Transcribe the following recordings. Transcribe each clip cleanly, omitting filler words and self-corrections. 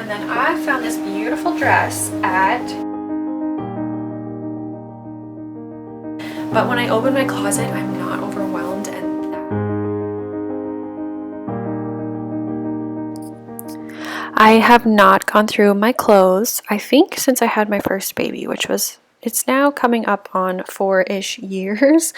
And then I found this beautiful dress but when I open my closet, I'm not overwhelmed, and I have not gone through my clothes, I think, since I had my first baby, it's now coming up on 4-ish years.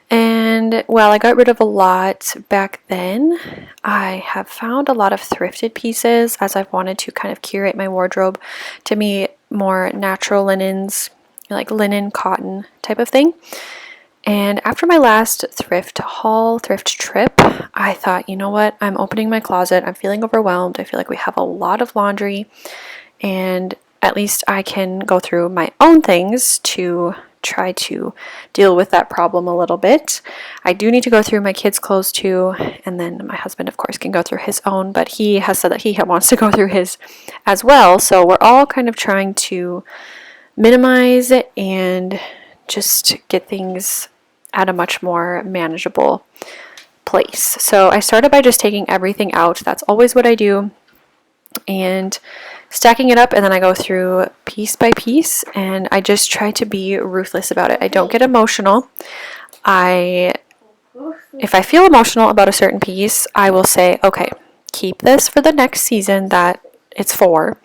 And while I got rid of a lot back then, I have found a lot of thrifted pieces as I've wanted to kind of curate my wardrobe to be more natural linens, like linen, cotton type of thing. And after my last thrift trip, I thought, you know what, I'm opening my closet, I'm feeling overwhelmed, I feel like we have a lot of laundry, and at least I can go through my own things to try to deal with that problem a little bit. I do need to go through my kids' clothes too, and then my husband, of course, can go through his own, but he has said that he wants to go through his as well, so we're all kind of trying to minimize it and just get things at a much more manageable place. So I started by just taking everything out. That's always what I do, and stacking it up, and then I go through piece by piece, and I just try to be ruthless about it. I don't get emotional. If I feel emotional about a certain piece, I will say, okay, keep this for the next season that it's for,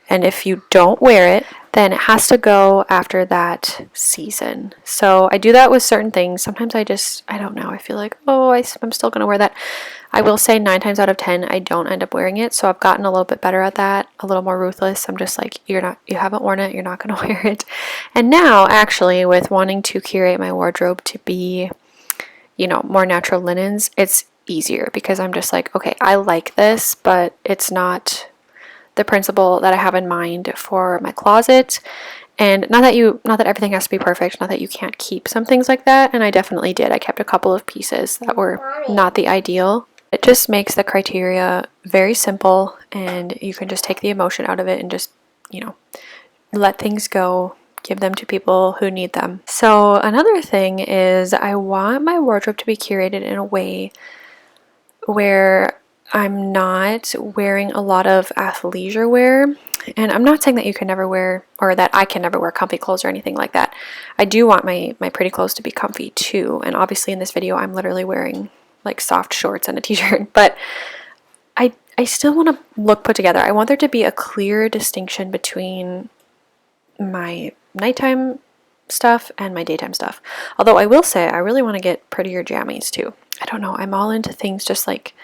and if you don't wear it, then it has to go after that season. So I do that with certain things. Sometimes I don't know, I feel like, oh, I'm still going to wear that. I will say 9 times out of 10, I don't end up wearing it. So I've gotten a little bit better at that, a little more ruthless. I'm just like, you haven't worn it, you're not going to wear it. And now, actually, with wanting to curate my wardrobe to be, more natural linens, it's easier because I'm just like, okay, I like this, but it's not the principle that I have in mind for my closet. And not that everything has to be perfect, not that you can't keep some things like that, and I definitely did. I kept a couple of pieces that were not the ideal. It just makes the criteria very simple, and you can just take the emotion out of it and just, let things go, give them to people who need them. So another thing is I want my wardrobe to be curated in a way where I'm not wearing a lot of athleisure wear. And I'm not saying that you can never wear, or that I can never wear comfy clothes or anything like that. I do want my pretty clothes to be comfy too. And obviously in this video, I'm literally wearing like soft shorts and a t-shirt, but I still want to look put together. I want there to be a clear distinction between my nighttime stuff and my daytime stuff. Although I will say I really want to get prettier jammies too. I don't know, I'm all into things just like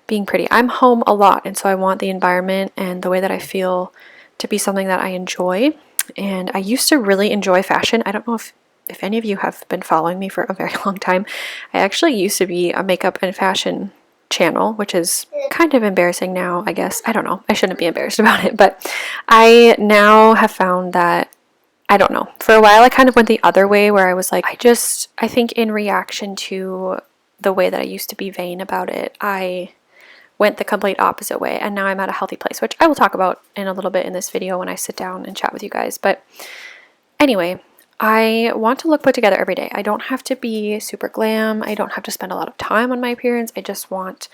being pretty. I'm home a lot, and so I want the environment and the way that I feel to be something that I enjoy. And I used to really enjoy fashion. I don't know if any of you have been following me for a very long time. I actually used to be a makeup and fashion channel, which is kind of embarrassing now, I guess. I don't know. I shouldn't be embarrassed about it, but I now have found that, I don't know, for a while I kind of went the other way where I was like, I think in reaction to the way that I used to be vain about it, I went the complete opposite way, and now I'm at a healthy place, which I will talk about in a little bit in this video when I sit down and chat with you guys. But anyway, I want to look put together every day. I don't have to be super glam. I don't have to spend a lot of time on my appearance. I just want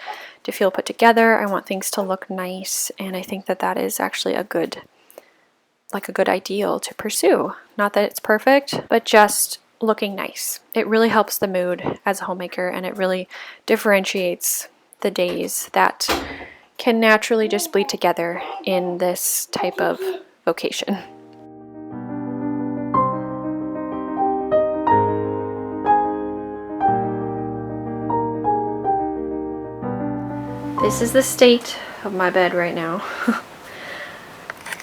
to feel put together. I want things to look nice, and I think that is actually a good ideal to pursue. Not that it's perfect, but just looking nice. It really helps the mood as a homemaker, and it really differentiates the days that can naturally just bleed together in this type of vocation. This is the state of my bed right now.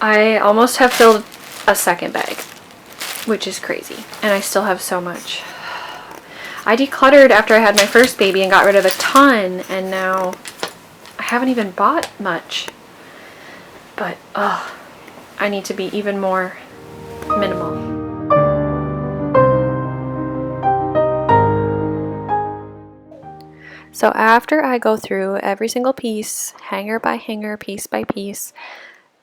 I almost have filled a second bag, which is crazy, and I still have so much. I decluttered after I had my first baby and got rid of a ton, and now I haven't even bought much. But, I need to be even more minimal. So after I go through every single piece, hanger by hanger, piece by piece,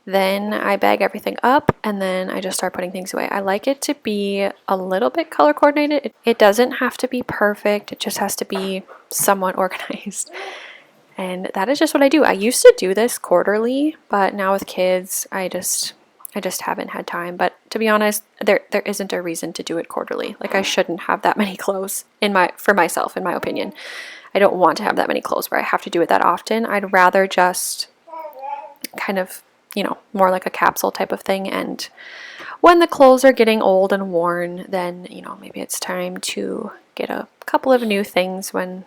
then I bag everything up, and then I just start putting things away. I like it to be a little bit color coordinated. It doesn't have to be perfect. It just has to be somewhat organized. And that is just what I do. I used to do this quarterly, but now with kids, I just haven't had time. But to be honest, there isn't a reason to do it quarterly. Like, I shouldn't have that many clothes for myself, in my opinion. I don't want to have that many clothes where I have to do it that often. I'd rather just kind of, more like a capsule type of thing. And when the clothes are getting old and worn, then, maybe it's time to get a couple of new things when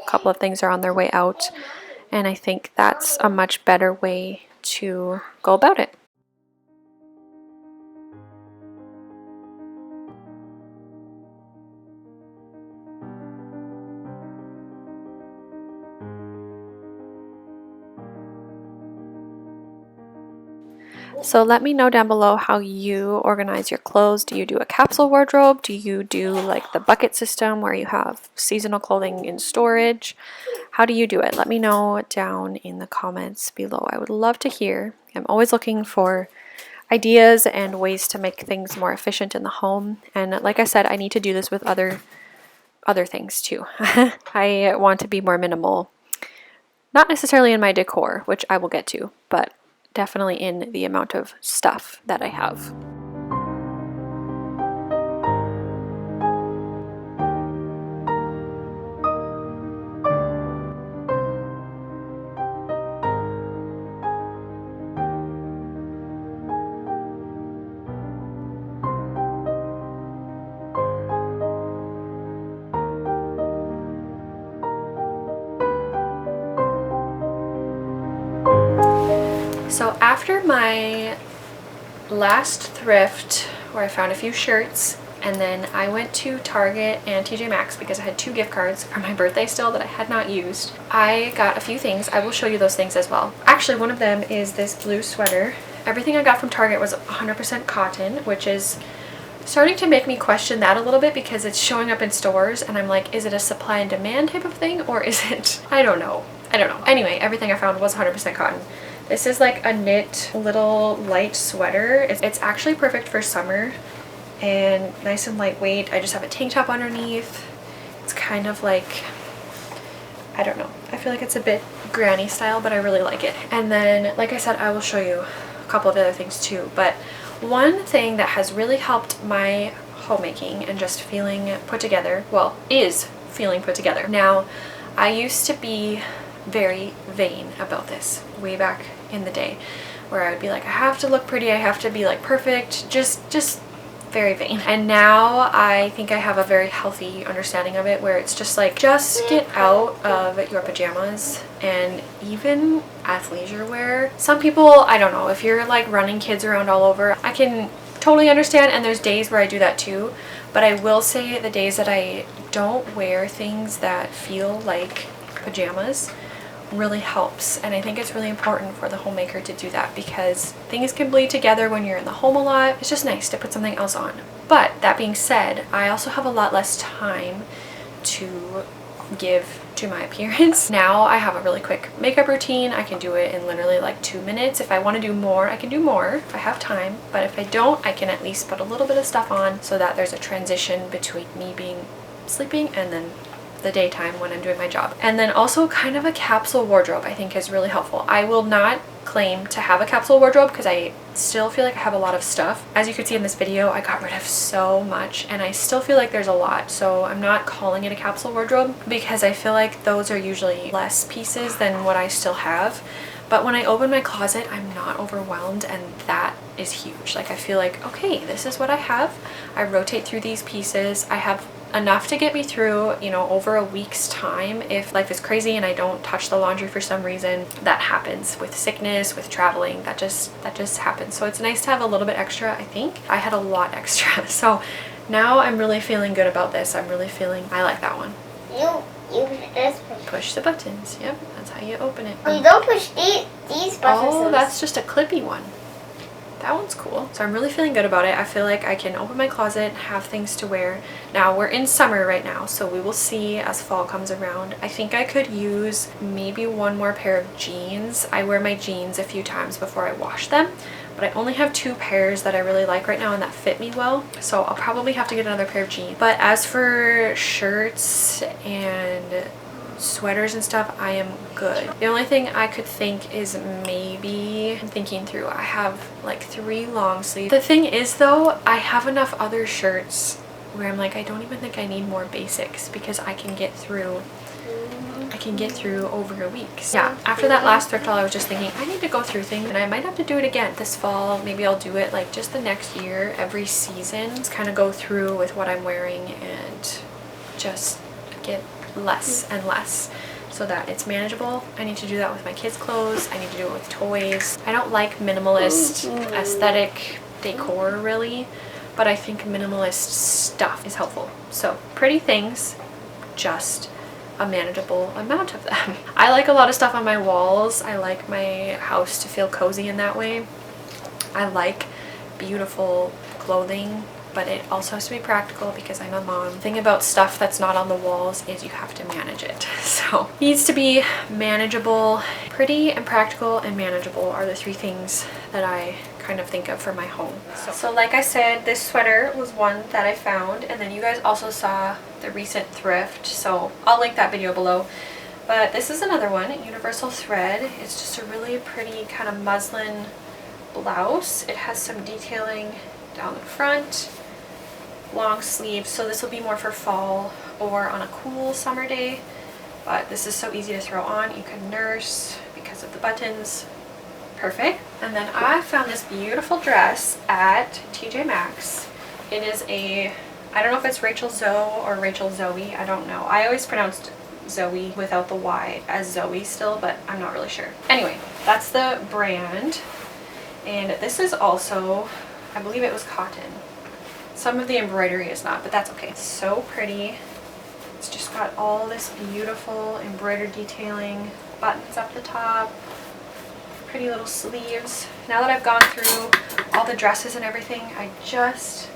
a couple of things are on their way out. And I think that's a much better way to go about it. So let me know down below how you organize your clothes. Do you do a capsule wardrobe? Do you do like the bucket system where you have seasonal clothing in storage? How do you do it? Let me know down in the comments below. I would love to hear. I'm always looking for ideas and ways to make things more efficient in the home. And like I said, I need to do this with other things too. I want to be more minimal. Not necessarily in my decor, which I will get to, but definitely in the amount of stuff that I have. So after my last thrift, where I found a few shirts, and then I went to Target and TJ Maxx because I had 2 gift cards for my birthday still that I had not used. I got a few things. I will show you those things as well. Actually, one of them is this blue sweater. Everything I got from Target was 100% cotton, which is starting to make me question that a little bit because it's showing up in stores and I'm like, is it a supply and demand type of thing, or is it, I don't know. Anyway, everything I found was 100% cotton. This is like a knit little light sweater. It's actually perfect for summer and nice and lightweight. I just have a tank top underneath. It's kind of like, I don't know. I feel like it's a bit granny style, but I really like it. And then, like I said, I will show you a couple of other things too. But one thing that has really helped my homemaking and just feeling put together, well, is feeling put together. Now, I used to be very vain about this way back in the day, where I would be like, I have to look pretty, I have to be like perfect, just very vain. And now I think I have a very healthy understanding of it, where it's just like, just get out of your pajamas. And even athleisure wear, some people, I don't know, if you're like running kids around all over, I can totally understand, and there's days where I do that too. But I will say the days that I don't wear things that feel like pajamas really helps. And I think it's really important for the homemaker to do that, because things can bleed together when you're in the home a lot. It's just nice to put something else on. But that being said, I also have a lot less time to give to my appearance. Now I have a really quick makeup routine. I can do it in literally like 2 minutes. If I want to do more, I can do more if I have time. But if I don't, I can at least put a little bit of stuff on so that there's a transition between me being sleeping and then the daytime when I'm doing my job. And then also kind of a capsule wardrobe I think is really helpful. I will not claim to have a capsule wardrobe because I still feel like I have a lot of stuff. As you could see in this video, I got rid of so much and I still feel like there's a lot. So I'm not calling it a capsule wardrobe because I feel like those are usually less pieces than what I still have. But when I open my closet, I'm not overwhelmed, and that is huge. Like, I feel like, okay, this is what I have. I rotate through these pieces. I have enough to get me through, you know, over a week's time. If life is crazy and I don't touch the laundry for some reason, that happens with sickness, with traveling, that just happens. So it's nice to have a little bit extra. I think I had a lot extra. So now I'm really feeling good about this. I'm really feeling, I like that one. You push this one. Push the buttons. Yep, that's how you open it. Oh, you don't push these buttons. Oh, that's just a clippy one. That one's cool. So I'm really feeling good about it. I feel like I can open my closet, have things to wear. Now we're in summer right now, so we will see as fall comes around. I think I could use maybe one more pair of jeans. I wear my jeans a few times before I wash them, but I only have 2 pairs that I really like right now and that fit me well. So I'll probably have to get another pair of jeans. But as for shirts and sweaters and stuff, I am good. The only thing I could think is maybe, I'm thinking through, I have like 3 long sleeves. The thing is though, I have enough other shirts where I'm like, I don't even think I need more basics because I can get through over a week. So yeah, after that last thrift haul, I was just thinking I need to go through things, and I might have to do it again this fall. Maybe I'll do it like just the next year, every season. Just kind of go through with what I'm wearing and just get less and less so that it's manageable. I need to do that with my kids' clothes. I need to do it with toys. I don't like minimalist aesthetic decor really, but I think minimalist stuff is helpful. So pretty things, just a manageable amount of them. I like a lot of stuff on my walls. I like my house to feel cozy in that way. I like beautiful clothing, but it also has to be practical because I'm a mom. The thing about stuff that's not on the walls is you have to manage it. So it needs to be manageable. Pretty and practical and manageable are the 3 things that I kind of think of for my home. So like I said, this sweater was one that I found, and then you guys also saw the recent thrift, so I'll link that video below. But this is another one, Universal Thread. It's just a really pretty kind of muslin blouse. It has some detailing down the front, long sleeves, so this will be more for fall or on a cool summer day. But this is so easy to throw on. You can nurse because of the buttons. Perfect. And then I found this beautiful dress at TJ Maxx. It is a, I don't know if it's Rachel Zoe or Rachel Zoe, I don't know. I always pronounced Zoe without the Y as Zoe still, but I'm not really sure. Anyway, that's the brand. And this is also, I believe it was cotton. Some of the embroidery is not, but that's okay. It's so pretty. It's just got all this beautiful embroidered detailing, buttons up the top, pretty little sleeves. Now that I've gone through all the dresses and everything, I just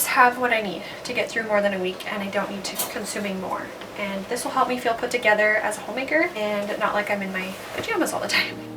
have what I need to get through more than a week, and I don't need to consuming more. And this will help me feel put together as a homemaker and not like I'm in my pajamas all the time.